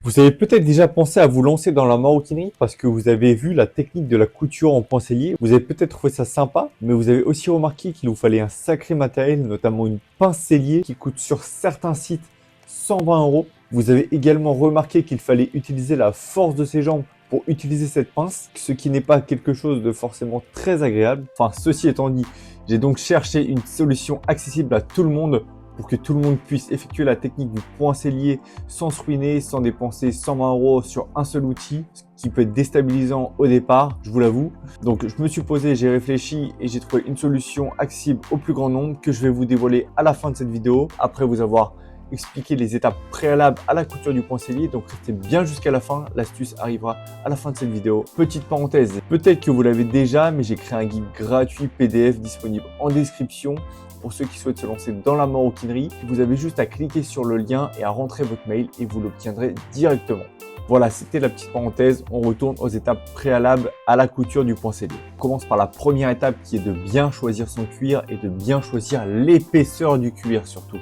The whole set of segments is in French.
Vous avez peut-être déjà pensé à vous lancer dans la maroquinerie parce que vous avez vu la technique de la couture en point sellier. Vous avez peut-être trouvé ça sympa, mais vous avez aussi remarqué qu'il vous fallait un sacré matériel, notamment une pince sellier qui coûte sur certains sites 120 euros. Vous avez également remarqué qu'il fallait utiliser la force de ses jambes pour utiliser cette pince, ce qui n'est pas quelque chose de forcément très agréable. Enfin, ceci étant dit, j'ai donc cherché une solution accessible à tout le monde pour que tout le monde puisse effectuer la technique du point sellier sans se ruiner, sans dépenser 120 euros sur un seul outil, ce qui peut être déstabilisant au départ, je vous l'avoue. Donc je me suis posé, j'ai réfléchi et j'ai trouvé une solution accessible au plus grand nombre que je vais vous dévoiler à la fin de cette vidéo, après vous avoir expliqué les étapes préalables à la couture du point sellier. Donc restez bien jusqu'à la fin, l'astuce arrivera à la fin de cette vidéo. Petite parenthèse, peut-être que vous l'avez déjà, mais j'ai créé un guide gratuit PDF disponible en description pour ceux qui souhaitent se lancer dans la maroquinerie. Vous avez juste à cliquer sur le lien et à rentrer votre mail et vous l'obtiendrez directement. Voilà, c'était la petite parenthèse. On retourne aux étapes préalables à la couture du point sellier. On commence par la première étape qui est de bien choisir son cuir et de bien choisir l'épaisseur du cuir surtout.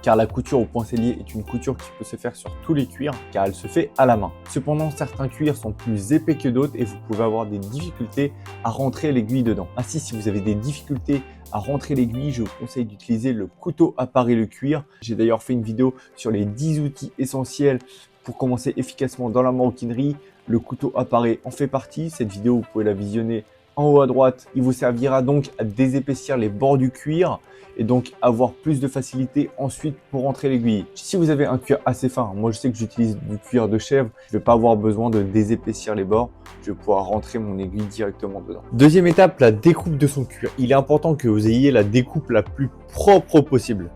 Car la couture au point sellier est une couture qui peut se faire sur tous les cuirs, car elle se fait à la main. Cependant, certains cuirs sont plus épais que d'autres et vous pouvez avoir des difficultés à rentrer l'aiguille dedans. Ainsi, si vous avez des difficultés à rentrer l'aiguille, je vous conseille d'utiliser le couteau à parer le cuir. J'ai d'ailleurs fait une vidéo sur les 10 outils essentiels pour commencer efficacement dans la maroquinerie. Le couteau à parer en fait partie. Cette vidéo, vous pouvez la visionner en haut à droite. Il vous servira donc à désépaissir les bords du cuir et donc avoir plus de facilité ensuite pour rentrer l'aiguille. Si vous avez un cuir assez fin, moi je sais que j'utilise du cuir de chèvre, je ne vais pas avoir besoin de désépaissir les bords, je vais pouvoir rentrer mon aiguille directement dedans. Deuxième étape, la découpe de son cuir. Il est important que vous ayez la découpe la plus propre possible.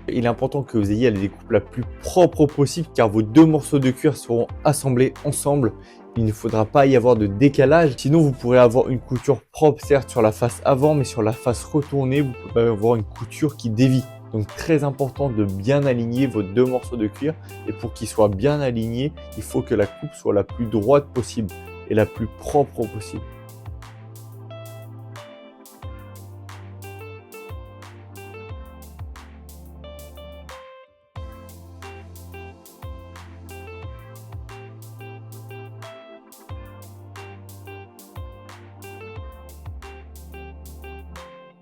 Il est important que vous ayez la découpe la plus propre possible car vos deux morceaux de cuir seront assemblés ensemble. Il ne faudra pas y avoir de décalage, sinon vous pourrez avoir une couture propre certes sur la face avant, mais sur la face retournée, vous pouvez avoir une couture qui dévie. Donc très important de bien aligner vos deux morceaux de cuir et pour qu'ils soient bien alignés, il faut que la coupe soit la plus droite possible et la plus propre possible.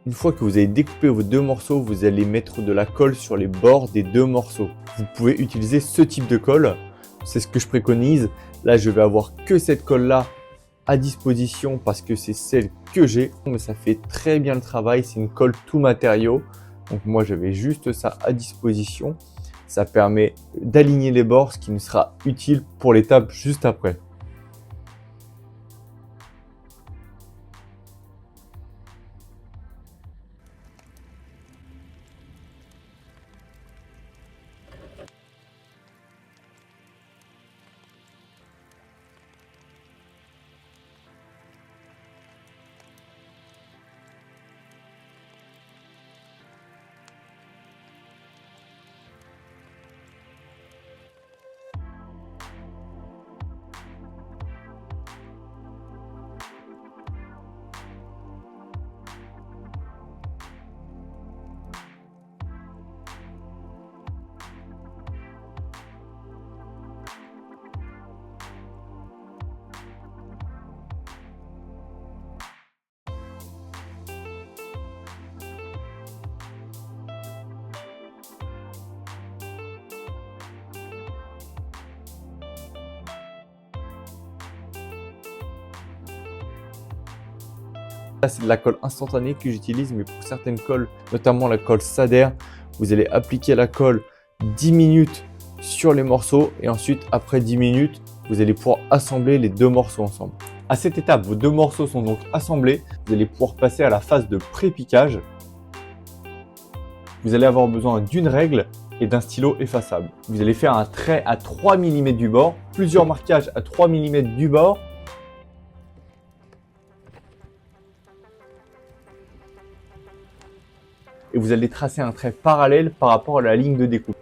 Une fois que vous avez découpé vos deux morceaux, vous allez mettre de la colle sur les bords des deux morceaux. Vous pouvez utiliser ce type de colle, c'est ce que je préconise. Là, je vais avoir que cette colle-là à disposition parce que c'est celle que j'ai. Mais ça fait très bien le travail, c'est une colle tout matériau. Donc moi, j'avais juste ça à disposition. Ça permet d'aligner les bords, ce qui nous sera utile pour l'étape juste après. Là, c'est de la colle instantanée que j'utilise, mais pour certaines colles, notamment la colle Sader, vous allez appliquer la colle 10 minutes sur les morceaux et ensuite, après 10 minutes, vous allez pouvoir assembler les deux morceaux ensemble. À cette étape, vos deux morceaux sont donc assemblés. Vous allez pouvoir passer à la phase de pré-piquage. Vous allez avoir besoin d'une règle et d'un stylo effaçable. Vous allez faire un trait à 3 mm du bord, plusieurs marquages à 3 mm du bord. Et vous allez tracer un trait parallèle par rapport à la ligne de découpe.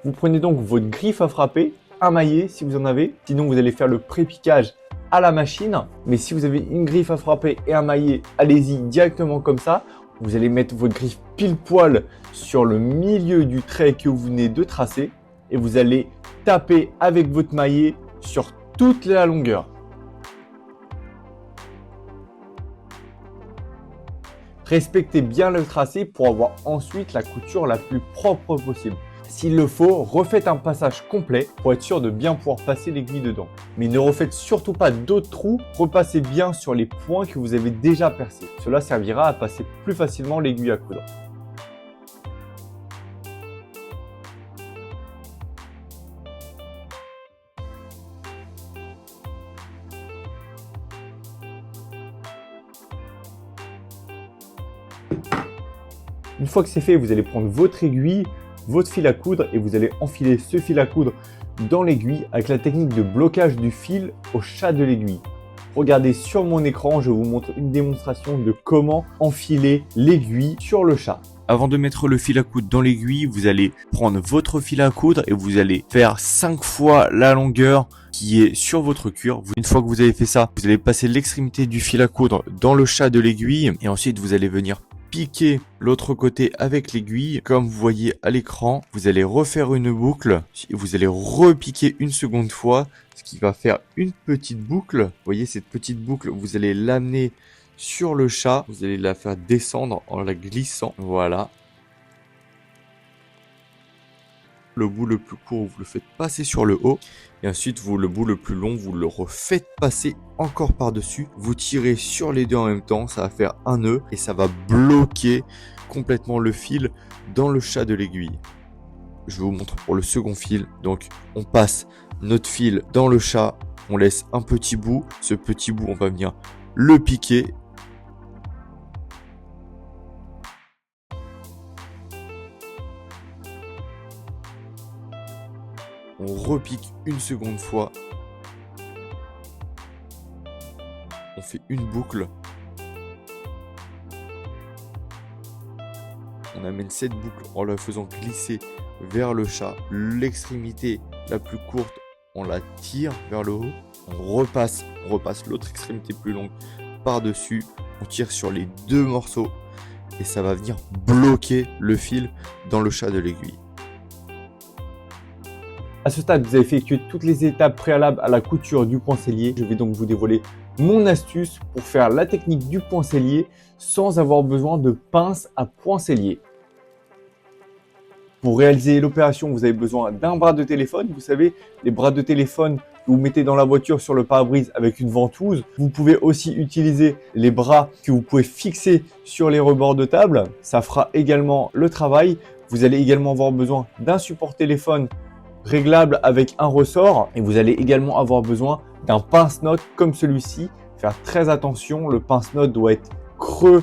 Vous prenez donc votre griffe à frapper, un maillet si vous en avez. Sinon, vous allez faire le pré-piquage à la machine. Mais si vous avez une griffe à frapper et un maillet, allez-y directement comme ça. Vous allez mettre votre griffe pile poil sur le milieu du trait que vous venez de tracer et vous allez taper avec votre maillet sur toute la longueur. Respectez bien le tracé pour avoir ensuite la couture la plus propre possible. S'il le faut, refaites un passage complet pour être sûr de bien pouvoir passer l'aiguille dedans. Mais ne refaites surtout pas d'autres trous, repassez bien sur les points que vous avez déjà percés. Cela servira à passer plus facilement l'aiguille à coudre. Une fois que c'est fait, vous allez prendre votre aiguille, votre fil à coudre et vous allez enfiler ce fil à coudre dans l'aiguille avec la technique de blocage du fil au chat de l'aiguille. Regardez sur mon écran, je vous montre une démonstration de comment enfiler l'aiguille sur le chat. Avant de mettre le fil à coudre dans l'aiguille, vous allez prendre votre fil à coudre et vous allez faire 5 fois la longueur qui est sur votre cuir. Une fois que vous avez fait ça, vous allez passer l'extrémité du fil à coudre dans le chat de l'aiguille et ensuite vous allez venir piquer l'autre côté avec l'aiguille. Comme vous voyez à l'écran, vous allez refaire une boucle et vous allez repiquer une seconde fois, ce qui va faire une petite boucle. Vous voyez cette petite boucle, vous allez l'amener sur le chat, vous allez la faire descendre en la glissant. Voilà. Le bout le plus court, vous le faites passer sur le haut. Et ensuite, le bout le plus long, vous le refaites passer encore par-dessus. Vous tirez sur les deux en même temps, ça va faire un nœud et ça va bloquer complètement le fil dans le chat de l'aiguille. Je vous montre pour le second fil. Donc, on passe notre fil dans le chat, on laisse un petit bout. Ce petit bout, on va venir le piquer. On repique une seconde fois. On fait une boucle. On amène cette boucle en la faisant glisser vers le chat. L'extrémité la plus courte, on la tire vers le haut. On repasse l'autre extrémité plus longue par-dessus. On tire sur les deux morceaux et ça va venir bloquer le fil dans le chat de l'aiguille. À ce stade, vous avez effectué toutes les étapes préalables à la couture du poincellier. Je vais donc vous dévoiler mon astuce pour faire la technique du poincellier sans avoir besoin de pince à poincellier. Pour réaliser l'opération, vous avez besoin d'un bras de téléphone. Vous savez, les bras de téléphone que vous mettez dans la voiture sur le pare-brise avec une ventouse. Vous pouvez aussi utiliser les bras que vous pouvez fixer sur les rebords de table. Ça fera également le travail. Vous allez également avoir besoin d'un support téléphone réglable avec un ressort et vous allez également avoir besoin d'un pince-notes comme celui-ci. Faire très attention, le pince-notes doit être creux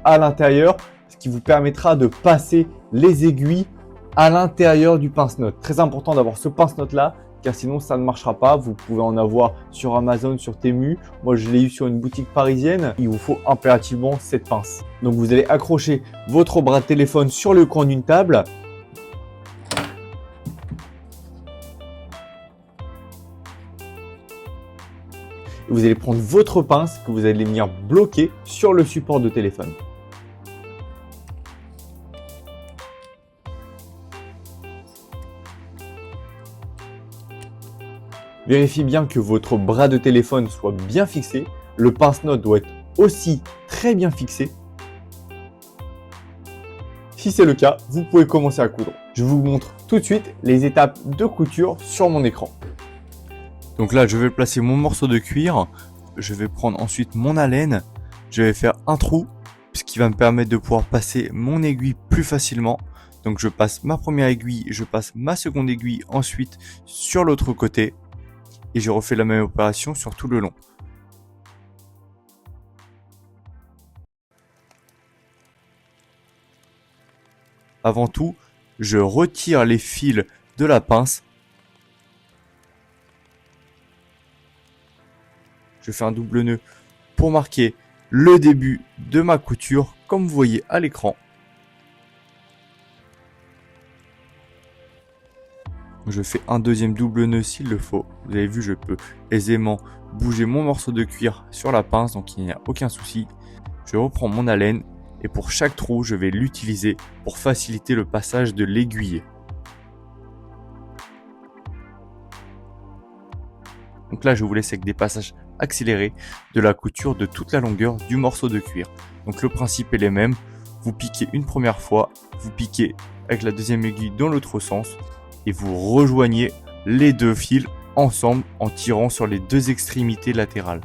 à l'intérieur, ce qui vous permettra de passer les aiguilles à l'intérieur du pince-notes. Très important d'avoir ce pince-notes là, car sinon ça ne marchera pas. Vous pouvez en avoir sur Amazon, sur Temu. Moi, je l'ai eu sur une boutique parisienne. Il vous faut impérativement cette pince. Donc, vous allez accrocher votre bras de téléphone sur le coin d'une table. Vous allez prendre votre pince que vous allez venir bloquer sur le support de téléphone. Vérifiez bien que votre bras de téléphone soit bien fixé. Le pince-notes doit être aussi très bien fixé. Si c'est le cas, vous pouvez commencer à coudre. Je vous montre tout de suite les étapes de couture sur mon écran. Donc là, je vais placer mon morceau de cuir. Je vais prendre ensuite mon haleine. Je vais faire un trou, ce qui va me permettre de pouvoir passer mon aiguille plus facilement. Donc je passe ma première aiguille, je passe ma seconde aiguille ensuite sur l'autre côté. Et je refais la même opération sur tout le long. Avant tout, je retire les fils de la pince. Je fais un double nœud pour marquer le début de ma couture, comme vous voyez à l'écran. Je fais un deuxième double nœud s'il le faut. Vous avez vu, je peux aisément bouger mon morceau de cuir sur la pince, donc il n'y a aucun souci. Je reprends mon haleine et pour chaque trou, je vais l'utiliser pour faciliter le passage de l'aiguille. Donc là, je vous laisse avec des passages accélérés de la couture de toute la longueur du morceau de cuir. Donc le principe est le même. Vous piquez une première fois, vous piquez avec la deuxième aiguille dans l'autre sens et vous rejoignez les deux fils ensemble en tirant sur les deux extrémités latérales.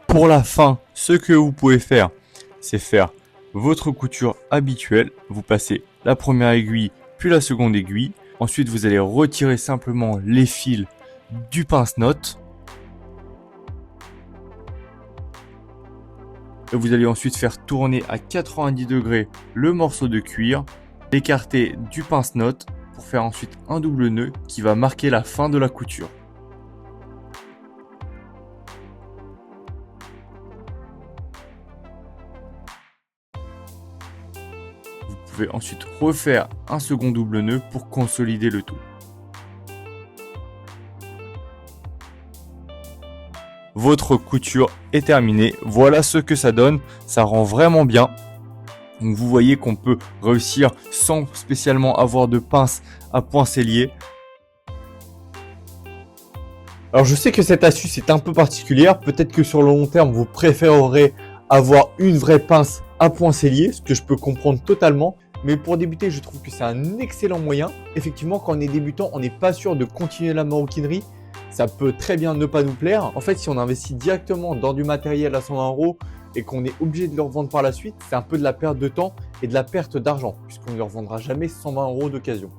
Pour la fin, ce que vous pouvez faire, c'est faire votre couture habituelle. Vous passez la première aiguille, puis la seconde aiguille. Ensuite, vous allez retirer simplement les fils du pince-note. Et vous allez ensuite faire tourner à 90 degrés le morceau de cuir, l'écarter du pince-note pour faire ensuite un double nœud qui va marquer la fin de la couture. Vous pouvez ensuite refaire un second double nœud pour consolider le tout. Votre couture est terminée. Voilà ce que ça donne. Ça rend vraiment bien. Donc vous voyez qu'on peut réussir sans spécialement avoir de pince à poincellier. Alors je sais que cette astuce est un peu particulière. Peut-être que sur le long terme, vous préférerez avoir une vraie pince à poincellier, ce que je peux comprendre totalement. Mais pour débuter, je trouve que c'est un excellent moyen. Effectivement, quand on est débutant, on n'est pas sûr de continuer la maroquinerie. Ça peut très bien ne pas nous plaire. En fait, si on investit directement dans du matériel à 120 € et qu'on est obligé de le revendre par la suite, c'est un peu de la perte de temps et de la perte d'argent puisqu'on ne le revendra jamais 120 € d'occasion.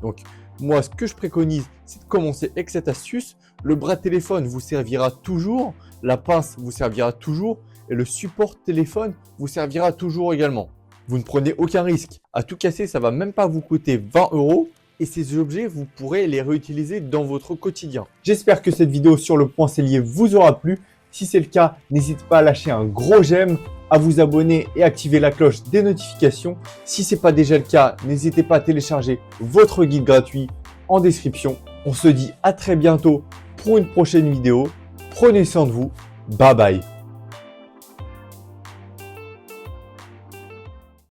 Donc, moi, ce que je préconise, c'est de commencer avec cette astuce. Le bras de téléphone vous servira toujours, la pince vous servira toujours et le support téléphone vous servira toujours également. Vous ne prenez aucun risque. À tout casser, ça ne va même pas vous coûter 20 € et ces objets, vous pourrez les réutiliser dans votre quotidien. J'espère que cette vidéo sur le poincellier vous aura plu. Si c'est le cas, n'hésitez pas à lâcher un gros j'aime, à vous abonner et activer la cloche des notifications. Si ce n'est pas déjà le cas, n'hésitez pas à télécharger votre guide gratuit en description. On se dit à très bientôt pour une prochaine vidéo. Prenez soin de vous. Bye bye.